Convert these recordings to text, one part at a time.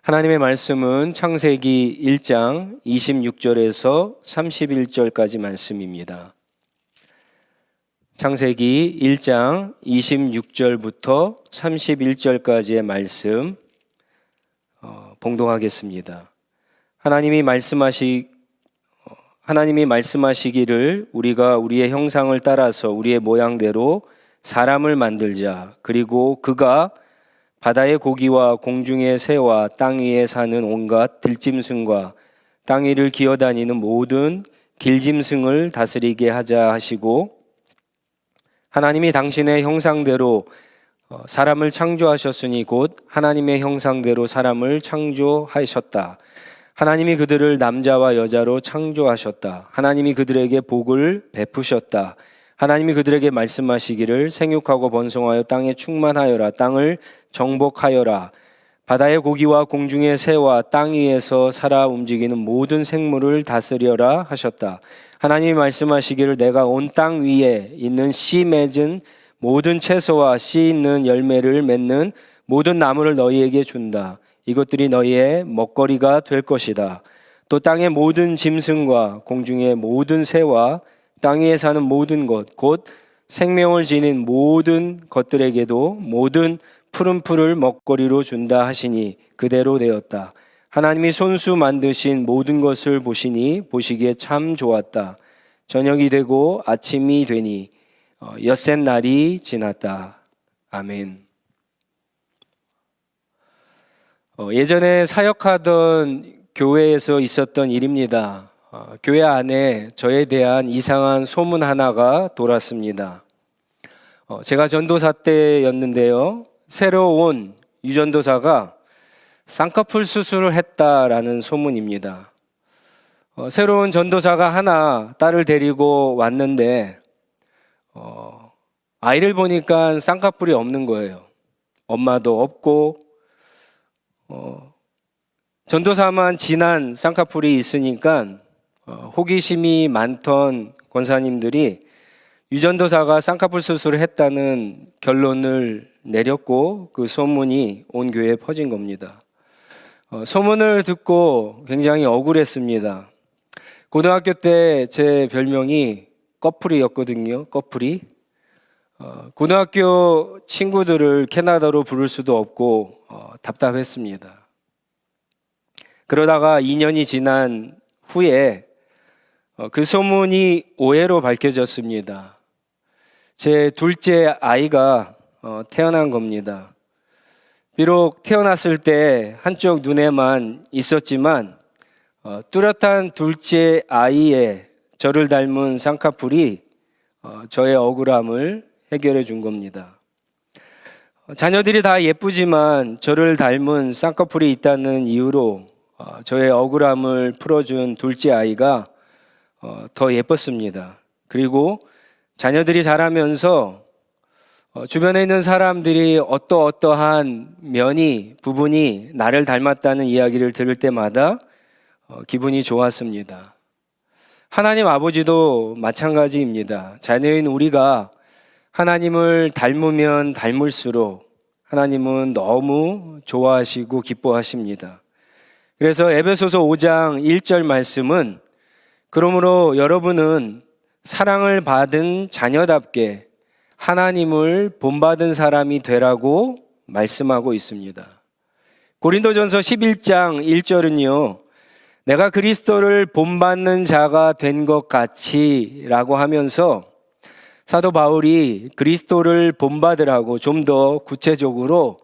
하나님의 말씀은 창세기 1장 26절에서 31절까지 말씀입니다. 창세기 1장 26절부터 31절까지의 말씀 봉독하겠습니다. 하나님이 말씀하시기를 우리가 우리의 형상을 따라서 우리의 모양대로 사람을 만들자. 그리고 그가 바다의 고기와 공중의 새와 땅 위에 사는 온갖 들짐승과 땅 위를 기어다니는 모든 길짐승을 다스리게 하자 하시고, 하나님이 당신의 형상대로 사람을 창조하셨으니 곧 하나님의 형상대로 사람을 창조하셨다. 하나님이 그들을 남자와 여자로 창조하셨다. 하나님이 그들에게 복을 베푸셨다. 하나님이 그들에게 말씀하시기를 생육하고 번성하여 땅에 충만하여라. 땅을 정복하여라. 바다의 고기와 공중의 새와 땅 위에서 살아 움직이는 모든 생물을 다스려라 하셨다. 하나님이 말씀하시기를 내가 온 땅 위에 있는 씨 맺은 모든 채소와 씨 있는 열매를 맺는 모든 나무를 너희에게 준다. 이것들이 너희의 먹거리가 될 것이다. 또 땅의 모든 짐승과 공중의 모든 새와 땅 위에 사는 모든 것, 곧 생명을 지닌 모든 것들에게도 모든 푸른 풀을 먹거리로 준다 하시니 그대로 되었다. 하나님이 손수 만드신 모든 것을 보시니 보시기에 참 좋았다. 저녁이 되고 아침이 되니 엿새 날이 지났다. 아멘. 예전에 사역하던 교회에서 있었던 일입니다. 교회 안에 저에 대한 이상한 소문 하나가 돌았습니다. 제가 전도사 때였는데요. 새로 온 유전도사가 쌍꺼풀 수술을 했다라는 소문입니다. 새로운 전도사가 하나 딸을 데리고 왔는데 아이를 보니까 쌍꺼풀이 없는 거예요. 엄마도 없고 전도사만 진한 쌍꺼풀이 있으니까 호기심이 많던 권사님들이 유전도사가 쌍꺼풀 수술을 했다는 결론을 내렸고 그 소문이 온 교회에 퍼진 겁니다. 소문을 듣고 굉장히 억울했습니다. 고등학교 때 제 별명이 꺼풀이였거든요. 꺼풀이. 고등학교 친구들을 캐나다로 부를 수도 없고 답답했습니다. 그러다가 2년이 지난 후에 그 소문이 오해로 밝혀졌습니다. 제 둘째 아이가 태어난 겁니다. 비록 태어났을 때 한쪽 눈에만 있었지만 뚜렷한 둘째 아이의 저를 닮은 쌍꺼풀이 저의 억울함을 해결해 준 겁니다. 자녀들이 다 예쁘지만 저를 닮은 쌍꺼풀이 있다는 이유로 저의 억울함을 풀어준 둘째 아이가 더 예뻤습니다. 그리고 자녀들이 자라면서 주변에 있는 사람들이 어떠한 부분이 나를 닮았다는 이야기를 들을 때마다 기분이 좋았습니다. 하나님 아버지도 마찬가지입니다. 자녀인 우리가 하나님을 닮으면 닮을수록 하나님은 너무 좋아하시고 기뻐하십니다. 그래서 에베소서 5장 1절 말씀은 그러므로 여러분은 사랑을 받은 자녀답게 하나님을 본받은 사람이 되라고 말씀하고 있습니다. 고린도전서 11장 1절은요. 내가 그리스도를 본받는 자가 된 것 같이 라고 하면서 사도 바울이 그리스도를 본받으라고 좀 더 구체적으로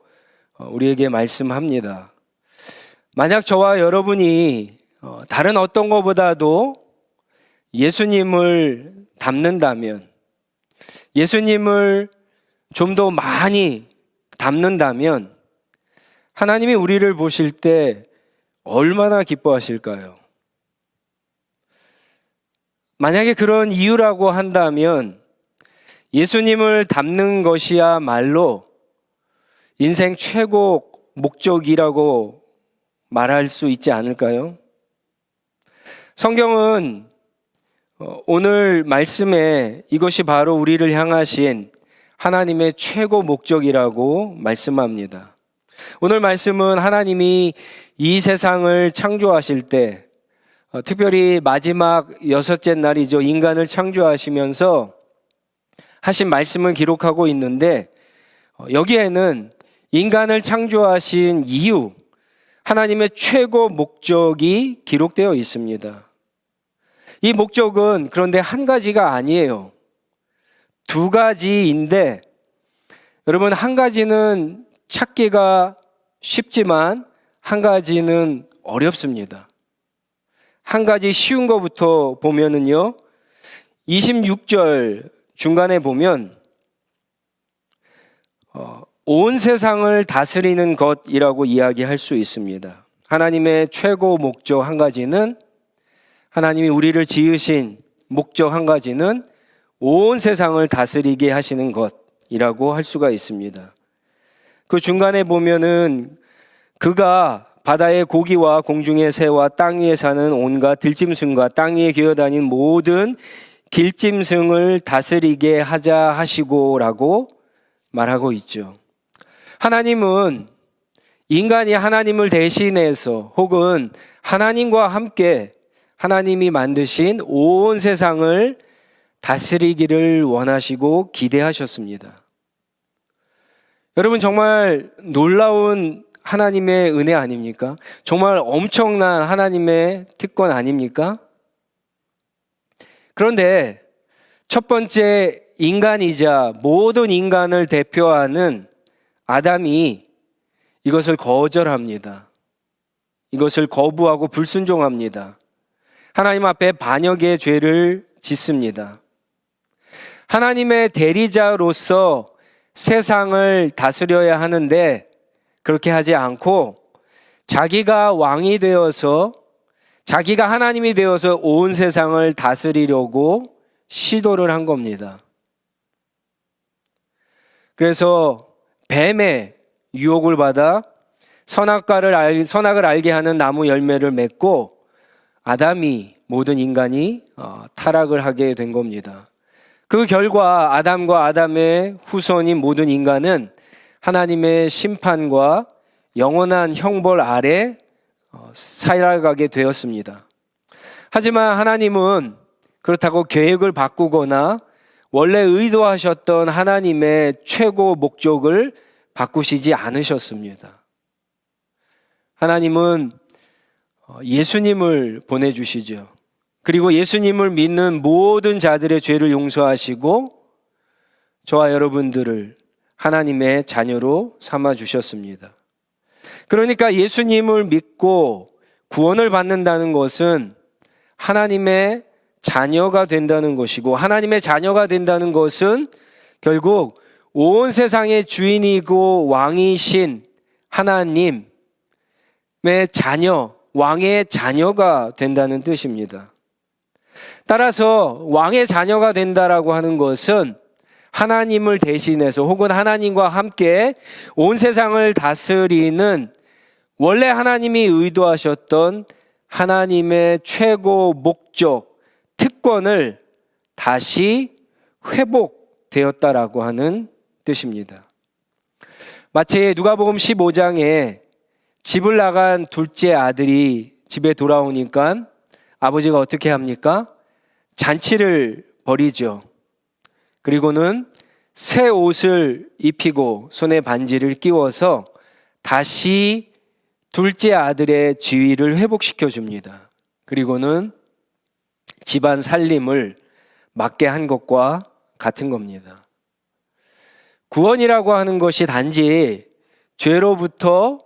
우리에게 말씀합니다. 만약 저와 여러분이 다른 어떤 것보다도 예수님을 닮는다면, 예수님을 좀 더 많이 닮는다면 하나님이 우리를 보실 때 얼마나 기뻐하실까요? 만약에 그런 이유라고 한다면 예수님을 닮는 것이야말로 인생 최고 목적이라고 말할 수 있지 않을까요? 성경은 오늘 말씀에 이것이 바로 우리를 향하신 하나님의 최고 목적이라고 말씀합니다. 오늘 말씀은 하나님이 이 세상을 창조하실 때, 특별히 마지막 여섯째 날이죠. 인간을 창조하시면서 하신 말씀을 기록하고 있는데, 여기에는 인간을 창조하신 이유, 하나님의 최고 목적이 기록되어 있습니다. 이 목적은 그런데 한 가지가 아니에요. 두 가지인데, 여러분, 한 가지는 찾기가 쉽지만 한 가지는 어렵습니다. 한 가지 쉬운 것부터 보면은요, 26절 중간에 보면 온 세상을 다스리는 것이라고 이야기할 수 있습니다. 하나님의 최고 목적 한 가지는, 하나님이 우리를 지으신 목적 한 가지는 온 세상을 다스리게 하시는 것이라고 할 수가 있습니다. 그 중간에 보면은 그가 바다의 고기와 공중의 새와 땅 위에 사는 온갖 들짐승과 땅 위에 기어다니는 모든 길짐승을 다스리게 하자 하시고라고 말하고 있죠. 하나님은 인간이 하나님을 대신해서 혹은 하나님과 함께 하나님이 만드신 온 세상을 다스리기를 원하시고 기대하셨습니다. 여러분, 정말 놀라운 하나님의 은혜 아닙니까? 정말 엄청난 하나님의 특권 아닙니까? 그런데 첫 번째 인간이자 모든 인간을 대표하는 아담이 이것을 거절합니다. 이것을 거부하고 불순종합니다. 하나님 앞에 반역의 죄를 짓습니다. 하나님의 대리자로서 세상을 다스려야 하는데 그렇게 하지 않고 자기가 왕이 되어서, 자기가 하나님이 되어서 온 세상을 다스리려고 시도를 한 겁니다. 그래서 뱀의 유혹을 받아 선악을 알게 하는 나무 열매를 맺고 아담이, 모든 인간이 타락을 하게 된 겁니다. 그 결과 아담과 아담의 후손인 모든 인간은 하나님의 심판과 영원한 형벌 아래 살아가게 되었습니다. 하지만 하나님은 그렇다고 계획을 바꾸거나 원래 의도하셨던 하나님의 최고 목적을 바꾸시지 않으셨습니다. 하나님은 예수님을 보내주시죠. 그리고 예수님을 믿는 모든 자들의 죄를 용서하시고 저와 여러분들을 하나님의 자녀로 삼아주셨습니다. 그러니까 예수님을 믿고 구원을 받는다는 것은 하나님의 자녀가 된다는 것이고, 하나님의 자녀가 된다는 것은 결국 온 세상의 주인이고 왕이신 하나님의 자녀, 왕의 자녀가 된다는 뜻입니다. 따라서 왕의 자녀가 된다라고 하는 것은 하나님을 대신해서 혹은 하나님과 함께 온 세상을 다스리는 원래 하나님이 의도하셨던 하나님의 최고 목적, 특권을 다시 회복되었다라고 하는 뜻입니다. 마치 누가복음 15장에 집을 나간 둘째 아들이 집에 돌아오니까 아버지가 어떻게 합니까? 잔치를 벌이죠. 그리고는 새 옷을 입히고 손에 반지를 끼워서 다시 둘째 아들의 지위를 회복시켜 줍니다. 그리고는 집안 살림을 맡게 한 것과 같은 겁니다. 구원이라고 하는 것이 단지 죄로부터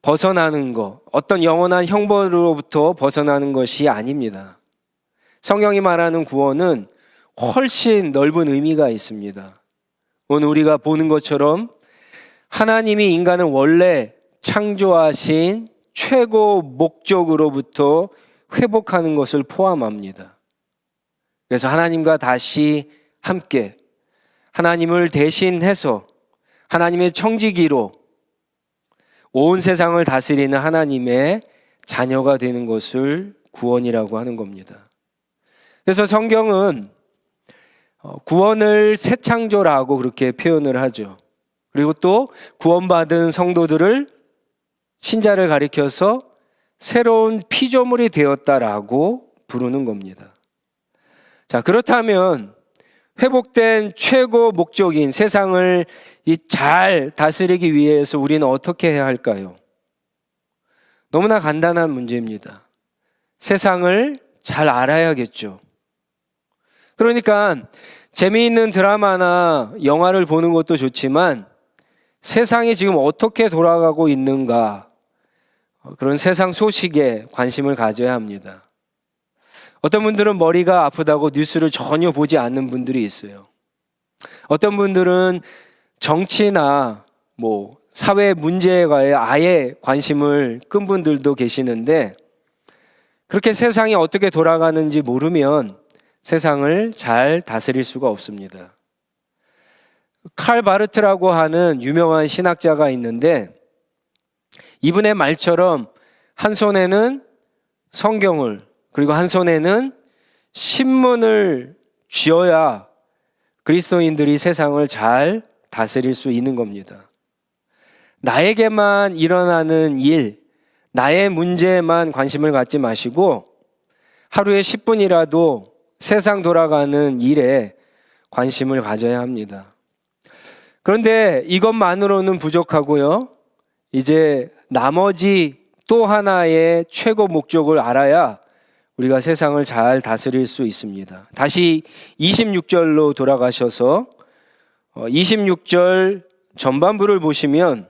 벗어나는 것, 어떤 영원한 형벌로부터 벗어나는 것이 아닙니다. 성경이 말하는 구원은 훨씬 넓은 의미가 있습니다. 오늘 우리가 보는 것처럼 하나님이 인간을 원래 창조하신 최고 목적으로부터 회복하는 것을 포함합니다. 그래서 하나님과 다시 함께 하나님을 대신해서 하나님의 청지기로 온 세상을 다스리는 하나님의 자녀가 되는 것을 구원이라고 하는 겁니다. 그래서 성경은 구원을 새 창조라고 그렇게 표현을 하죠. 그리고 또 구원받은 성도들을, 신자를 가리켜서 새로운 피조물이 되었다라고 부르는 겁니다. 자, 그렇다면 회복된 최고 목적인 세상을 잘 다스리기 위해서 우리는 어떻게 해야 할까요? 너무나 간단한 문제입니다. 세상을 잘 알아야겠죠. 그러니까 재미있는 드라마나 영화를 보는 것도 좋지만 세상이 지금 어떻게 돌아가고 있는가, 그런 세상 소식에 관심을 가져야 합니다. 어떤 분들은 머리가 아프다고 뉴스를 전혀 보지 않는 분들이 있어요. 어떤 분들은 정치나 사회 문제에 아예 관심을 끈 분들도 계시는데, 그렇게 세상이 어떻게 돌아가는지 모르면 세상을 잘 다스릴 수가 없습니다. 칼 바르트라고 하는 유명한 신학자가 있는데, 이분의 말처럼 한 손에는 성경을, 그리고 한 손에는 신문을 쥐어야 그리스도인들이 세상을 잘 다스릴 수 있는 겁니다. 나에게만 일어나는 일, 나의 문제에만 관심을 갖지 마시고 하루에 10분이라도 세상 돌아가는 일에 관심을 가져야 합니다. 그런데 이것만으로는 부족하고요. 이제 나머지 또 하나의 최고 목적을 알아야 우리가 세상을 잘 다스릴 수 있습니다. 다시 26절로 돌아가셔서 26절 전반부를 보시면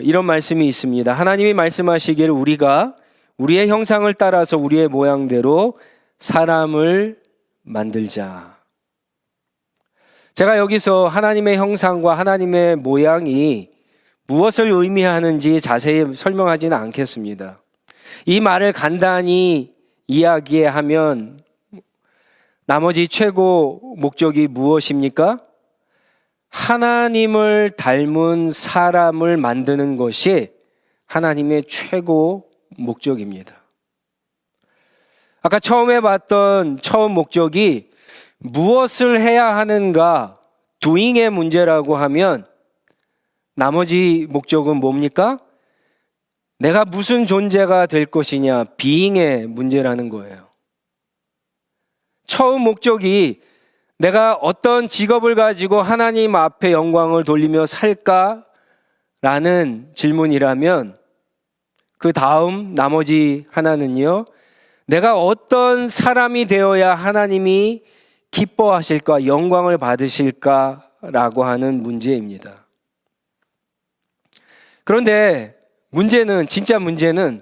이런 말씀이 있습니다. 하나님이 말씀하시기를 우리가 우리의 형상을 따라서 우리의 모양대로 사람을 만들자. 제가 여기서 하나님의 형상과 하나님의 모양이 무엇을 의미하는지 자세히 설명하지는 않겠습니다. 이 말을 간단히 이야기하면 나머지 최고 목적이 무엇입니까? 하나님을 닮은 사람을 만드는 것이 하나님의 최고 목적입니다. 아까 처음에 봤던 처음 목적이 무엇을 해야 하는가, doing의 문제라고 하면 나머지 목적은 뭡니까? 내가 무슨 존재가 될 것이냐, being의 문제라는 거예요. 처음 목적이 내가 어떤 직업을 가지고 하나님 앞에 영광을 돌리며 살까라는 질문이라면, 그 다음 나머지 하나는요, 내가 어떤 사람이 되어야 하나님이 기뻐하실까, 영광을 받으실까라고 하는 문제입니다. 그런데 진짜 문제는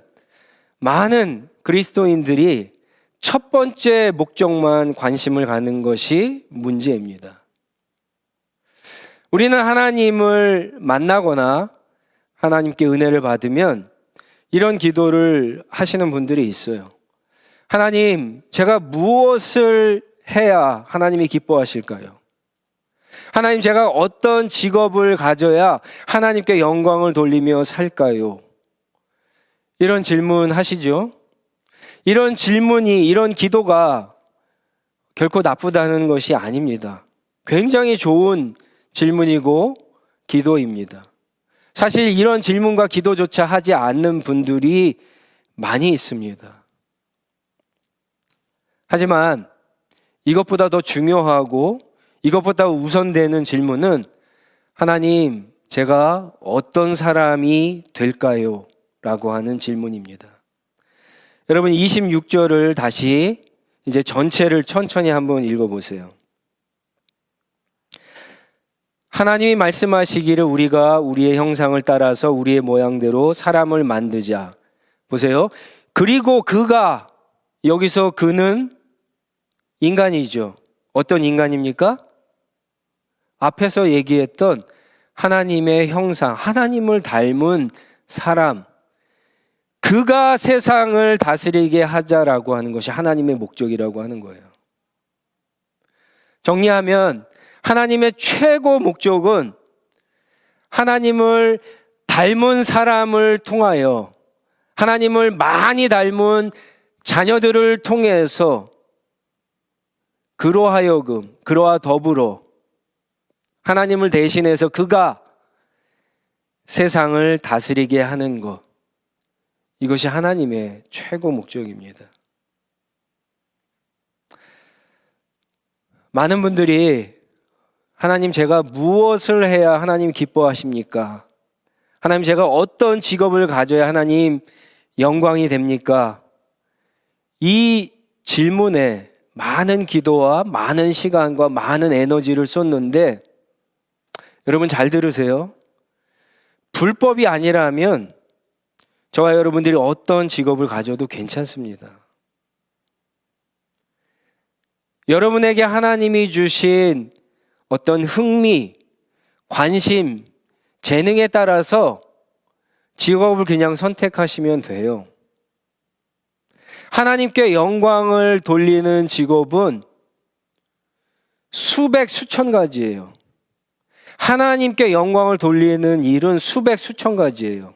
많은 그리스도인들이 첫 번째 목적만 관심을 갖는 것이 문제입니다. 우리는 하나님을 만나거나 하나님께 은혜를 받으면 이런 기도를 하시는 분들이 있어요. 하나님, 제가 무엇을 해야 하나님이 기뻐하실까요? 하나님, 제가 어떤 직업을 가져야 하나님께 영광을 돌리며 살까요? 이런 질문 하시죠? 이런 질문이, 이런 기도가 결코 나쁘다는 것이 아닙니다. 굉장히 좋은 질문이고 기도입니다. 사실 이런 질문과 기도조차 하지 않는 분들이 많이 있습니다. 하지만 이것보다 더 중요하고 이것보다 우선되는 질문은 하나님, 제가 어떤 사람이 될까요? 라고 하는 질문입니다. 여러분 26절을 다시 이제 전체를 천천히 한번 읽어보세요. 하나님이 말씀하시기를 우리가 우리의 형상을 따라서 우리의 모양대로 사람을 만들자. 보세요. 그리고 그가, 여기서 그는 인간이죠. 어떤 인간입니까? 앞에서 얘기했던 하나님의 형상, 하나님을 닮은 사람, 그가 세상을 다스리게 하자라고 하는 것이 하나님의 목적이라고 하는 거예요. 정리하면 하나님의 최고 목적은 하나님을 닮은 사람을 통하여, 하나님을 많이 닮은 자녀들을 통해서 그로 하여금, 그로와 더불어 하나님을 대신해서 그가 세상을 다스리게 하는 것, 이것이 하나님의 최고 목적입니다. 많은 분들이 하나님, 제가 무엇을 해야 하나님 기뻐하십니까? 하나님, 제가 어떤 직업을 가져야 하나님 영광이 됩니까? 이 질문에 많은 기도와 많은 시간과 많은 에너지를 쏟는데, 여러분 잘 들으세요. 불법이 아니라면 저와 여러분들이 어떤 직업을 가져도 괜찮습니다. 여러분에게 하나님이 주신 어떤 흥미, 관심, 재능에 따라서 직업을 그냥 선택하시면 돼요. 하나님께 영광을 돌리는 직업은 수백, 수천 가지예요. 하나님께 영광을 돌리는 일은 수백, 수천 가지예요.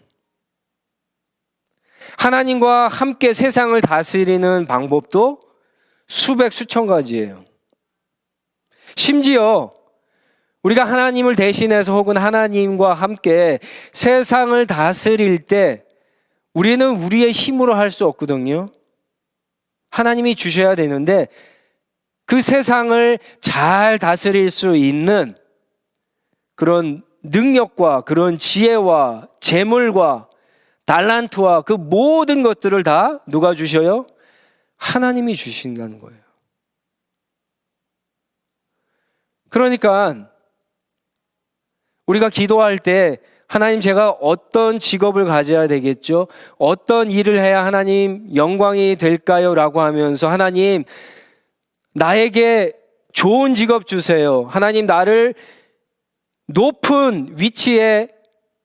하나님과 함께 세상을 다스리는 방법도 수백, 수천 가지예요. 심지어 우리가 하나님을 대신해서 혹은 하나님과 함께 세상을 다스릴 때 우리는 우리의 힘으로 할 수 없거든요. 하나님이 주셔야 되는데, 그 세상을 잘 다스릴 수 있는 그런 능력과 그런 지혜와 재물과 달란트와 그 모든 것들을 다 누가 주셔요? 하나님이 주신다는 거예요. 그러니까 우리가 기도할 때 하나님, 제가 어떤 직업을 가져야 되겠죠? 어떤 일을 해야 하나님 영광이 될까요? 라고 하면서, 하나님 나에게 좋은 직업 주세요. 하나님 나를 높은 위치에,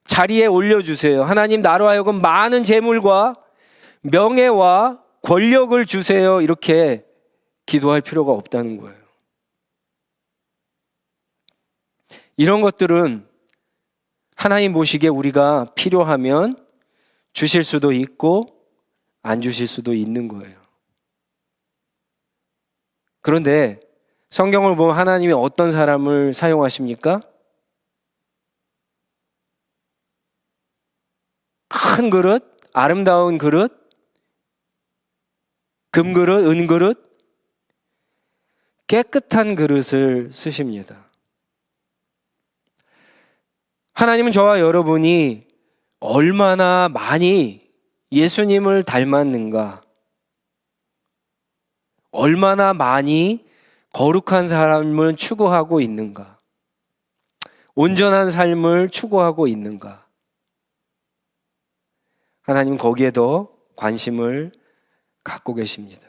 자리에 올려주세요. 하나님 나로 하여금 많은 재물과 명예와 권력을 주세요. 이렇게 기도할 필요가 없다는 거예요. 이런 것들은 하나님 보시기에 우리가 필요하면 주실 수도 있고 안 주실 수도 있는 거예요. 그런데 성경을 보면 하나님이 어떤 사람을 사용하십니까? 큰 그릇, 아름다운 그릇, 금그릇, 은그릇, 깨끗한 그릇을 쓰십니다. 하나님은 저와 여러분이 얼마나 많이 예수님을 닮았는가, 얼마나 많이 거룩한 삶을 추구하고 있는가, 온전한 삶을 추구하고 있는가, 하나님 거기에 더 관심을 갖고 계십니다.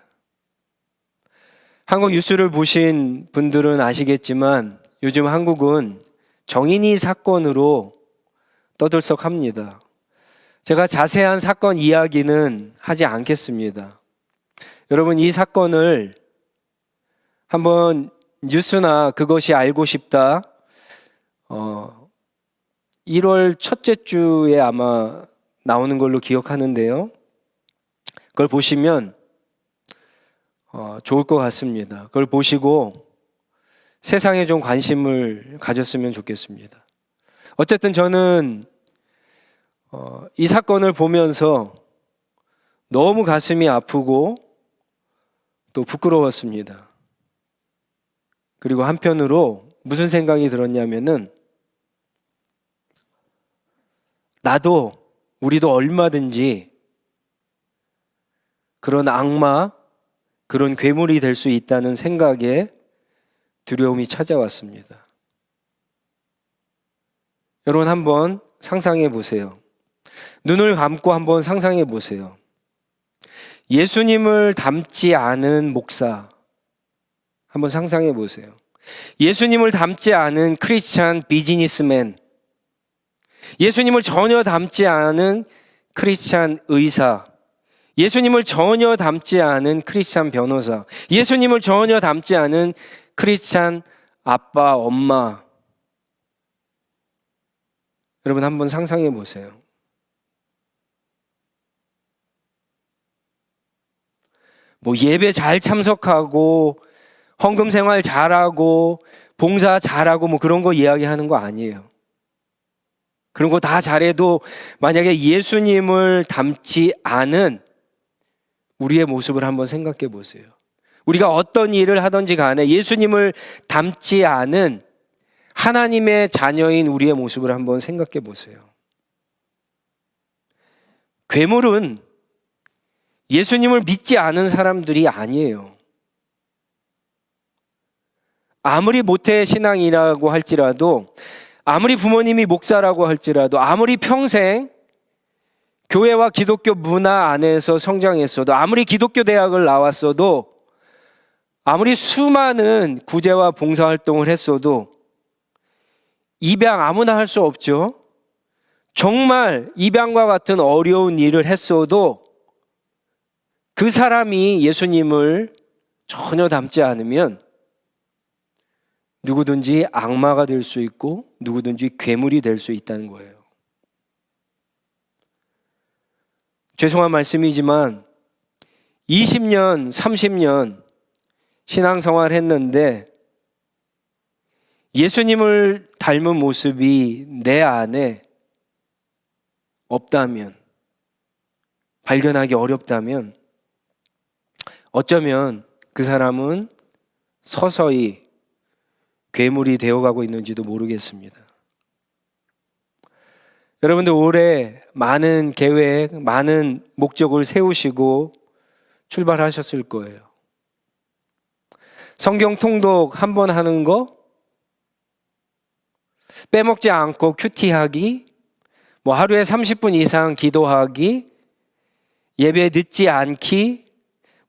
한국 뉴스를 보신 분들은 아시겠지만 요즘 한국은 정인이 사건으로 떠들썩합니다. 제가 자세한 사건 이야기는 하지 않겠습니다. 여러분, 이 사건을 한번 뉴스나 그것이 알고 싶다 1월 첫째 주에 아마 나오는 걸로 기억하는데요. 그걸 보시면 좋을 것 같습니다. 그걸 보시고 세상에 좀 관심을 가졌으면 좋겠습니다. 어쨌든 저는 이 사건을 보면서 너무 가슴이 아프고 또 부끄러웠습니다. 그리고 한편으로 무슨 생각이 들었냐면은, 우리도 얼마든지 그런 악마, 그런 괴물이 될 수 있다는 생각에 두려움이 찾아왔습니다. 여러분, 한번 상상해 보세요. 눈을 감고 한번 상상해 보세요. 예수님을 닮지 않은 목사, 한번 상상해 보세요. 예수님을 닮지 않은 크리스찬 비즈니스맨, 예수님을 전혀 닮지 않은 크리스찬 의사, 예수님을 전혀 닮지 않은 크리스찬 변호사, 예수님을 전혀 닮지 않은 크리스찬 아빠, 엄마. 여러분 한번 상상해 보세요. 뭐 예배 잘 참석하고 헌금 생활 잘하고 봉사 잘하고 뭐 그런 거 이야기하는 거 아니에요. 그런 거 다 잘해도 만약에 예수님을 닮지 않은 우리의 모습을 한번 생각해 보세요. 우리가 어떤 일을 하든지 간에 예수님을 닮지 않은 하나님의 자녀인 우리의 모습을 한번 생각해 보세요. 괴물은 예수님을 믿지 않은 사람들이 아니에요. 아무리 모태 신앙이라고 할지라도, 아무리 부모님이 목사라고 할지라도, 아무리 평생 교회와 기독교 문화 안에서 성장했어도, 아무리 기독교 대학을 나왔어도, 아무리 수많은 구제와 봉사활동을 했어도 입양 아무나 할 수 없죠. 정말 입양과 같은 어려운 일을 했어도 그 사람이 예수님을 전혀 닮지 않으면 누구든지 악마가 될 수 있고 누구든지 괴물이 될 수 있다는 거예요. 죄송한 말씀이지만 20년, 30년 신앙생활 했는데 예수님을 닮은 모습이 내 안에 없다면, 발견하기 어렵다면 어쩌면 그 사람은 서서히 괴물이 되어가고 있는지도 모르겠습니다. 여러분들 올해 많은 계획, 많은 목적을 세우시고 출발하셨을 거예요. 성경 통독 한 번 하는 거, 빼먹지 않고 큐티하기, 뭐 하루에 30분 이상 기도하기, 예배 늦지 않기,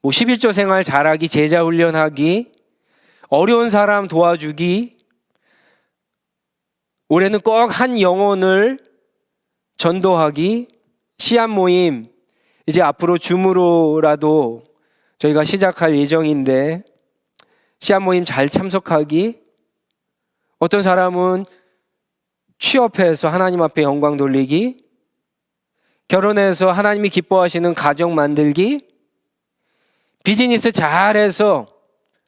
뭐 11조 생활 잘하기, 제자 훈련하기, 어려운 사람 도와주기, 올해는 꼭 한 영혼을 전도하기, 시안 모임 이제 앞으로 줌으로라도 저희가 시작할 예정인데 시안 모임 잘 참석하기, 어떤 사람은 취업해서 하나님 앞에 영광 돌리기, 결혼해서 하나님이 기뻐하시는 가정 만들기, 비즈니스 잘해서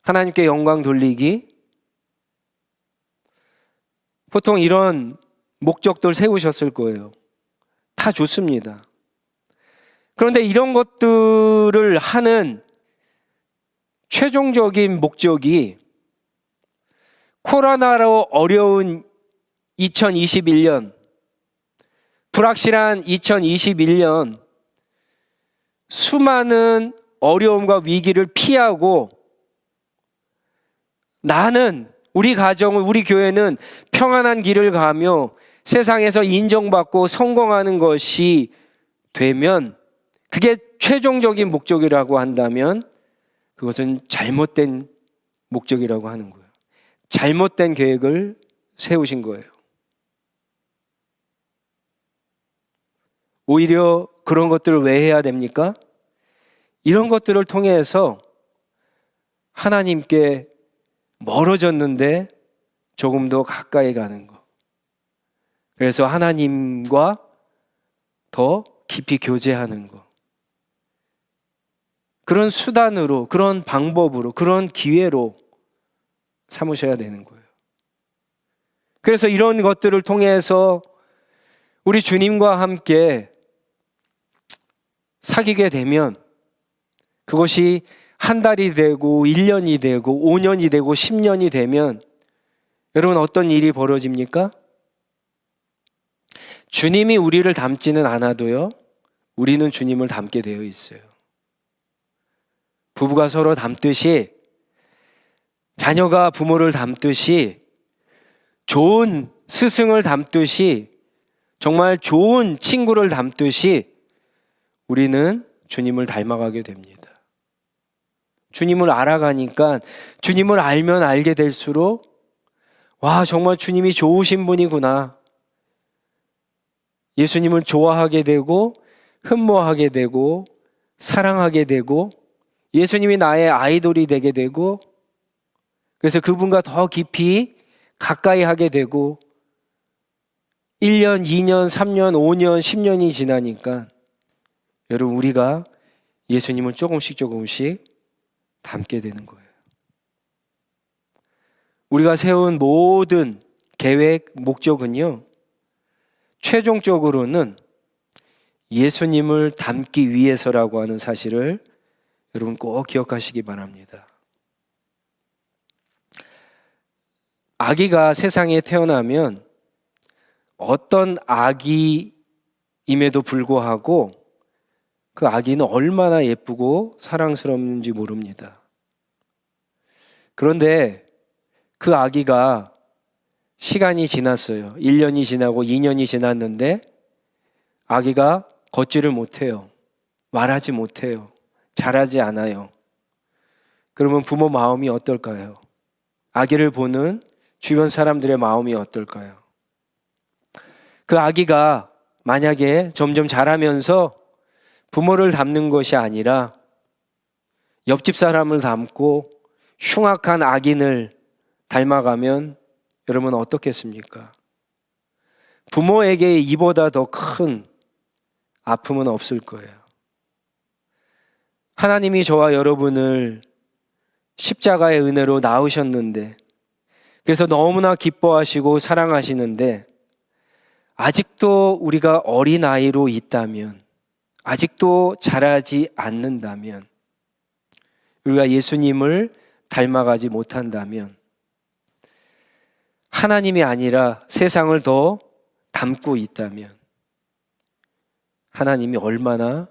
하나님께 영광 돌리기. 보통 이런 목적들 세우셨을 거예요. 다 좋습니다. 그런데 이런 것들을 하는 최종적인 목적이 코로나로 어려운 2021년, 불확실한 2021년, 수많은 어려움과 위기를 피하고 나는, 우리 가정은, 우리 교회는 평안한 길을 가며 세상에서 인정받고 성공하는 것이 되면, 그게 최종적인 목적이라고 한다면 그것은 잘못된 목적이라고 하는 거예요. 잘못된 계획을 세우신 거예요. 오히려 그런 것들을 왜 해야 됩니까? 이런 것들을 통해서 하나님께 멀어졌는데 조금 더 가까이 가는 것. 그래서 하나님과 더 깊이 교제하는 것. 그런 수단으로, 그런 방법으로, 그런 기회로 삼으셔야 되는 거예요. 그래서 이런 것들을 통해서 우리 주님과 함께 사귀게 되면 그것이 한 달이 되고 1년이 되고 5년이 되고 10년이 되면 여러분 어떤 일이 벌어집니까? 주님이 우리를 닮지는 않아도요, 우리는 주님을 닮게 되어 있어요. 부부가 서로 닮듯이, 자녀가 부모를 닮듯이, 좋은 스승을 닮듯이, 정말 좋은 친구를 닮듯이 우리는 주님을 닮아가게 됩니다. 주님을 알아가니까, 주님을 알면 알게 될수록 와, 정말 주님이 좋으신 분이구나. 예수님을 좋아하게 되고 흠모하게 되고 사랑하게 되고 예수님이 나의 아이돌이 되게 되고, 그래서 그분과 더 깊이 가까이 하게 되고 1년, 2년, 3년, 5년, 10년이 지나니까 여러분 우리가 예수님을 조금씩 닮게 되는 거예요. 우리가 세운 모든 계획, 목적은요, 최종적으로는 예수님을 닮기 위해서라고 하는 사실을 여러분 꼭 기억하시기 바랍니다. 아기가 세상에 태어나면 어떤 아기임에도 불구하고 그 아기는 얼마나 예쁘고 사랑스러운지 모릅니다. 그런데 그 아기가 시간이 지났어요. 1년이 지나고 2년이 지났는데 아기가 걷지를 못해요. 말하지 못해요. 자라지 않아요. 그러면 부모 마음이 어떨까요? 아기를 보는 주변 사람들의 마음이 어떨까요? 그 아기가 만약에 점점 자라면서 부모를 닮는 것이 아니라 옆집 사람을 닮고 흉악한 악인을 닮아가면 여러분 어떻겠습니까? 부모에게 이보다 더 큰 아픔은 없을 거예요. 하나님이 저와 여러분을 십자가의 은혜로 낳으셨는데, 그래서 너무나 기뻐하시고 사랑하시는데, 아직도 우리가 어린아이로 있다면, 아직도 자라지 않는다면, 우리가 예수님을 닮아가지 못한다면, 하나님이 아니라 세상을 더 닮고 있다면 하나님이 얼마나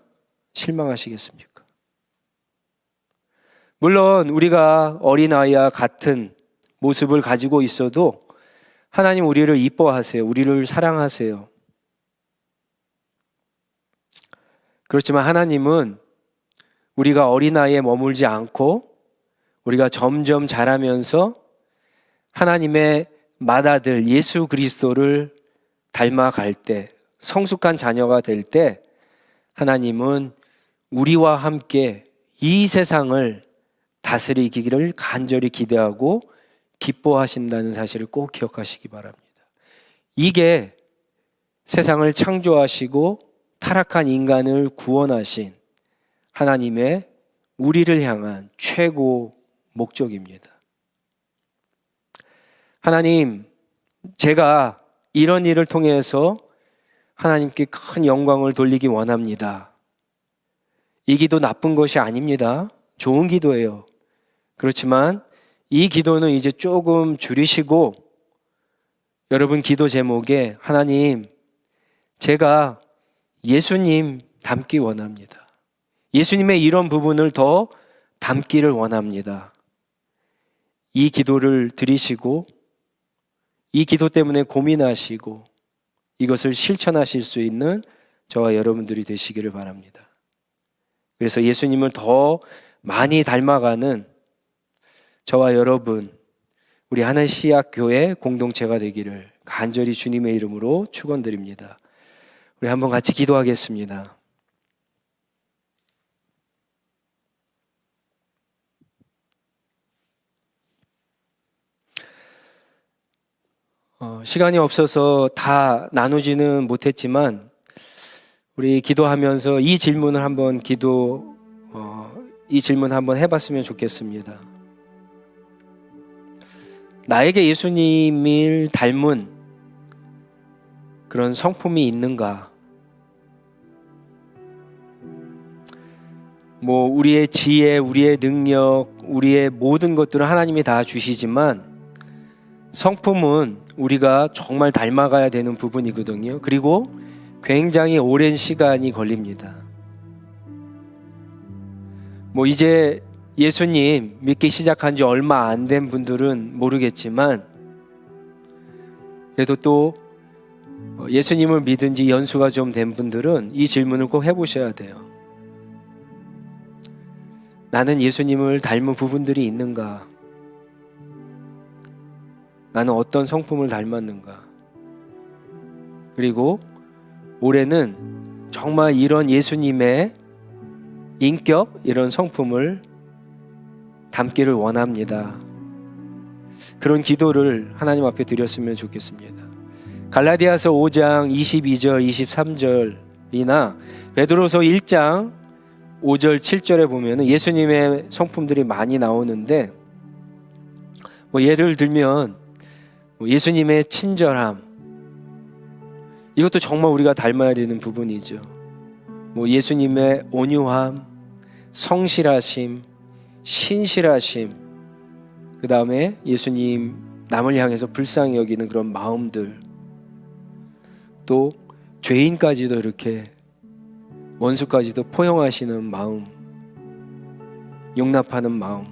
실망하시겠습니까? 물론 우리가 어린아이와 같은 모습을 가지고 있어도 하나님 우리를 이뻐하세요. 우리를 사랑하세요. 그렇지만 하나님은 우리가 어린아이에 머물지 않고 우리가 점점 자라면서 하나님의 맏아들 예수 그리스도를 닮아갈 때, 성숙한 자녀가 될 때 하나님은 우리와 함께 이 세상을 다스리기를 간절히 기대하고 기뻐하신다는 사실을 꼭 기억하시기 바랍니다. 이게 세상을 창조하시고 타락한 인간을 구원하신 하나님의 우리를 향한 최고 목적입니다. 하나님, 제가 이런 일을 통해서 하나님께 큰 영광을 돌리기 원합니다. 이 기도 나쁜 것이 아닙니다. 좋은 기도예요. 그렇지만 이 기도는 이제 조금 줄이시고 여러분 기도 제목에 하나님, 제가 예수님 닮기 원합니다. 예수님의 이런 부분을 더 닮기를 원합니다. 이 기도를 드리시고 이 기도 때문에 고민하시고 이것을 실천하실 수 있는 저와 여러분들이 되시기를 바랍니다. 그래서 예수님을 더 많이 닮아가는 저와 여러분, 우리 하늘시약교회 공동체가 되기를 간절히 주님의 이름으로 축원드립니다. 우리 한번 같이 기도하겠습니다. 시간이 없어서 다 나누지는 못했지만 우리 기도하면서 이 질문 한번 해봤으면 좋겠습니다. 나에게 예수님을 닮은 그런 성품이 있는가? 우리의 지혜, 우리의 능력, 우리의 모든 것들은 하나님이 다 주시지만 성품은 우리가 정말 닮아가야 되는 부분이거든요. 그리고 굉장히 오랜 시간이 걸립니다. 이제 예수님 믿기 시작한 지 얼마 안 된 분들은 모르겠지만 그래도 또 예수님을 믿은 지 연수가 좀 된 분들은 이 질문을 꼭 해보셔야 돼요. 나는 예수님을 닮은 부분들이 있는가? 나는 어떤 성품을 닮았는가? 그리고 올해는 정말 이런 예수님의 인격, 이런 성품을 담기를 원합니다. 그런 기도를 하나님 앞에 드렸으면 좋겠습니다. 갈라디아서 5장 22절, 23절이나 베드로서 1장 5절, 7절에 보면 예수님의 성품들이 많이 나오는데 예를 들면 예수님의 친절함, 이것도 정말 우리가 닮아야 되는 부분이죠. 예수님의 온유함, 성실하심, 신실하심, 그 다음에 예수님 남을 향해서 불쌍히 여기는 그런 마음들, 또 죄인까지도 이렇게 원수까지도 포용하시는 마음, 용납하는 마음,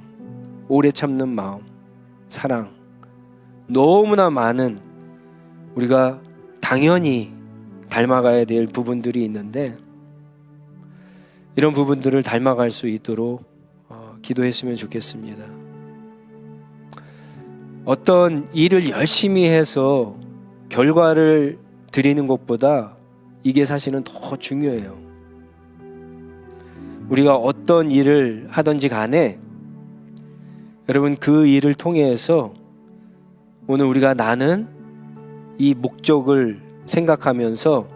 오래 참는 마음, 사랑, 너무나 많은 우리가 당연히 닮아가야 될 부분들이 있는데, 이런 부분들을 닮아갈 수 있도록 기도했으면 좋겠습니다. 어떤 일을 열심히 해서 결과를 드리는 것보다 이게 사실은 더 중요해요. 우리가 어떤 일을 하든지 간에 여러분, 그 일을 통해서 오늘 우리가 나는 이 목적을 생각하면서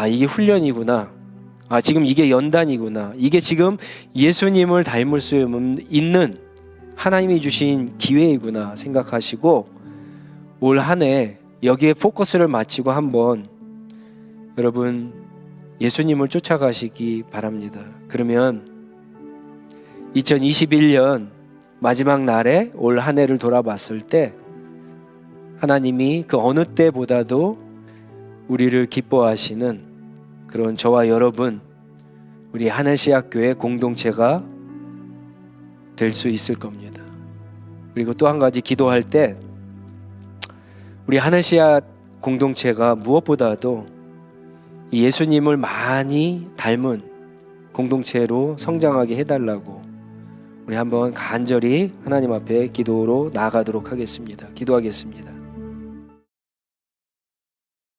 이게 훈련이구나, 지금 이게 연단이구나, 이게 지금 예수님을 닮을 수 있는 하나님이 주신 기회이구나 생각하시고 올 한 해 여기에 포커스를 맞추고 한번 여러분 예수님을 쫓아가시기 바랍니다. 그러면 2021년 마지막 날에 올 한 해를 돌아봤을 때 하나님이 그 어느 때보다도 우리를 기뻐하시는 그런 저와 여러분, 우리 하늘시학교의 공동체가 될 수 있을 겁니다. 그리고 또 한 가지, 기도할 때 우리 하늘시학 공동체가 무엇보다도 예수님을 많이 닮은 공동체로 성장하게 해달라고 우리 한번 간절히 하나님 앞에 기도로 나아가도록 하겠습니다. 기도하겠습니다.